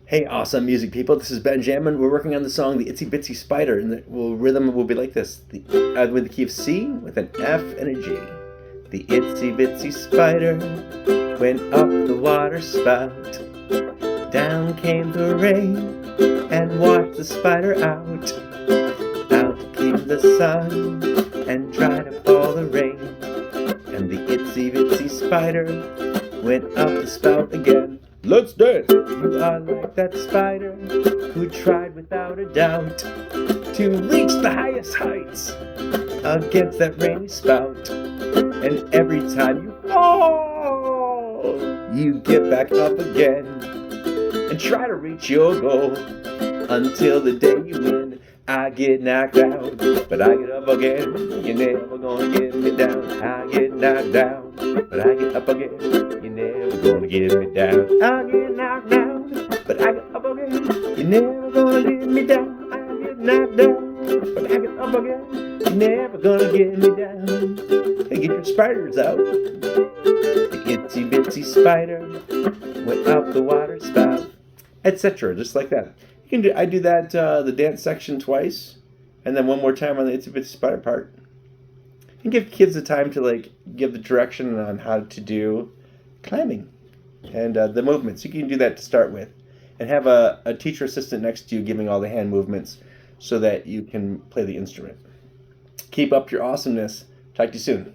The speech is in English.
Hey, awesome music people! This is Benjamin. We're working on the song "The Itsy Bitsy Spider," and the rhythm will be like this: with the key of C, with an F and a G. The itsy bitsy spider went up the water spout. Down came the rain and washed the spider out. Out came the sun and dried up all the rain. And the itsy bitsy spider went up the spout again. Let's dance! You are like that spider who tried without a doubt to reach the highest heights against that rainy spout. And every time you fall, you get back up again and try to reach your goal until the day you win. I get knocked out, but I get up again. You're never gonna get me down. I get knocked down, but I get up again. You're never gonna get me down. I get knocked down, but I get up again. You're never gonna get me down. I get knocked down, but I get up again. You're never gonna get me down. Hey, get your spiders out. The itsy bitsy spider went up the water spout, etc. Just like that. You can do. I do that the dance section twice, and then one more time on the itsy bitsy spider part. And give kids the time to give the direction on how to do climbing and the movements. You can do that to start with, and have a teacher assistant next to you giving all the hand movements so that you can play the instrument. Keep up your awesomeness. Talk to you soon.